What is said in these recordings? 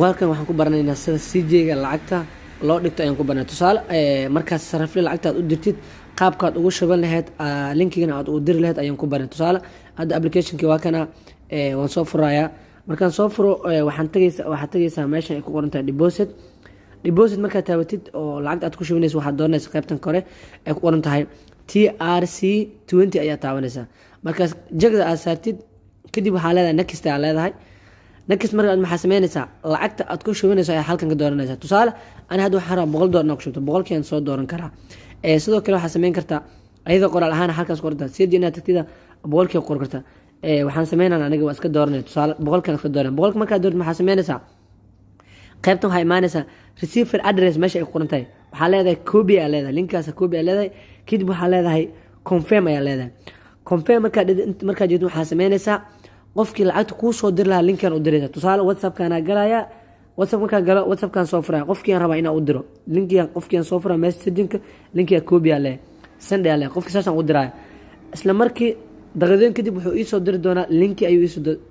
Halkan waxaan ku baranaynaa sida CJ-ga lacagta loo dhigto ayaan ku baranaa. Tusaale markaad sarifle lacagta aad u dirtid qaabkaad ugu shuban lahayd linkigana aad u diri lahayd ayaan ku baranaa. Tusaale hadda application-kii waa kana waan soo furayaa. Markaan soo furo waxaad tagaysaa meesha ay ku qoran tahay deposit markaad taabatid oo lacagta aad ku shubanayso waxaad dooranaysaa qaybtan kore ay ku qoran tahay TRC20 ayaa taabanaysaa. Markaas jagda aad saartid kadib waxaa leedahay next ayaa leedahay. next markaad maxaa sameynaysaa lacagta aad ku shubanayso ayaa halkan ka dooranaysaa. Tusaale ana hadda waxaan rabaa $100 inaan ku shubto 100 aan soo dooran karaa. Sidoo kale waxaad sameyn kartaa ayada qoraal ahaan halkaas qortaa CJ inaad tagtida 100 qor kartaa. Waxaan sameynaa aniga waa iska dooranay tusaale 100 iska dooran 100 markaad doorto maxaa sameynaysaa qaybtan waxay imaanaysaa receiver address meesha ay ku qoran tahay waxaa leedahay copy ayaa leedahay linkaas copy ayaa leedahay kadib waxaa leedahay confirm ayaa leedahay confirm markaad jeedo waxaa sameynaysaa qofkii lacagta kuu soo dir lahaa linkan u diraysa. Tusaale WhatsApp-kana galaya WhatsApp markaa galo WhatsApp-kan soo furaya qofkii aan rabaa inaan u diro linkigan qofkii aan soo furaya message-ka linkiga copy ayaa leedahay send ayaa leedahay qofkii saasaan u diraya isla markii daqiiqadooyin kadib wuxuu ii soo diri doonaa linki ayuu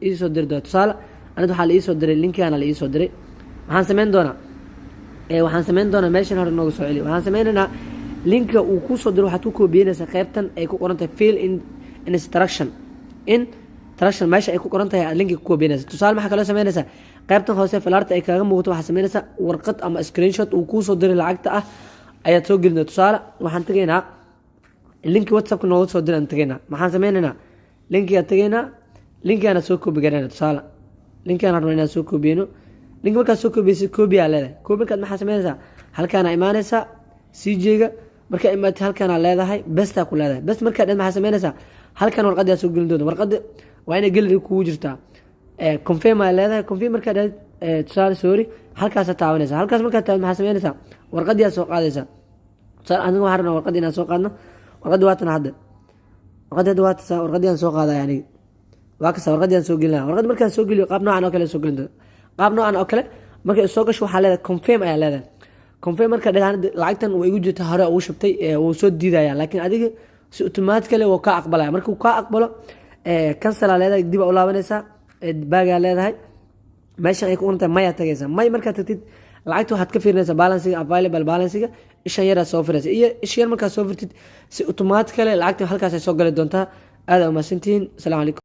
ii soo diri doonaa. Tusaale aniga waxaa la ii soo diray linkigaana la ii soo diray waxaan sameyn doonaa meeshan hore nooga soo celiyo waxaan sameynaynaa linkiga uu kuu soo diro waxaad ku koobiyeynaysaa qaybtan ay ku qoran tahay fill in instruction meesha ay ku qoran tahay aad linkiga ku koobiyeynaysaa. Tusaale maxaa kaloo sameynaysaa qaybtan hoose filaarta ay kaaga muuqato waxaa sameynaysaa warqad ama screenshot uu kuu soo diray lacagta ah ayaad soo gelinaysaa. Tusaale waxaan tagaynaa linki WhatsApp-ka nooga soo diray aan tagaynaa maxaan sameynaynaa linkiga tagaynaa linkigaana soo koobi garanayna. Tusaale linkigaan rabnaa inaan soo koobiyeyno linki markaad soo koobiyeysid copy ayaa leedahay copy markaad maxaa sameynaysaa halkaana imaanaysaa CJ-ga markaa imaatid halkaana leedahay bestaa ku leedahay best markaad dhan maxaa sameynaysaa halkan warqadda soo gelin doonta warqadda waa inay gallery kugu jirtaa confirm ayaa leedahay confirm markaad tusaale sorry halkaas taabanaysaa halkaas markaad taaban maxaa sameynaysaa warqadii aad soo qaadaysaa. tusaale aniga waxaan rabnaa warqadii inaan soo qaadno warqadii waa tan hadda warqadii aan soo qaadaya aniga waa kasta warqadii aan soo gelinaya warqadii markaan soo geliyo qaab noocan oo kale soo gelin doonta qaab noocan oo kale markay soo gasho waxaa leedahay confirm ayaa leedahay confirm marka lacagtan way igu jirta hore uu shubtay wuu soo diidaya laakiin adiga si automatically wuu ka aqbalaya markuu ka aqbalo cancel ayaa leedahay dib u laabanaysaa baag ayaa leedahay meeshan ay ku qoran tahay maya tagaysaa may markaad tagtid lacagta waxaad ka fiirinaysaa balancega available balancega ishan yar aad soo firaysa iyo ishan yar markaad soo firtid si automatically lacagta halkaas ay soo gali doontaa aad u mahadsantihiin. Assalaamu calaykum.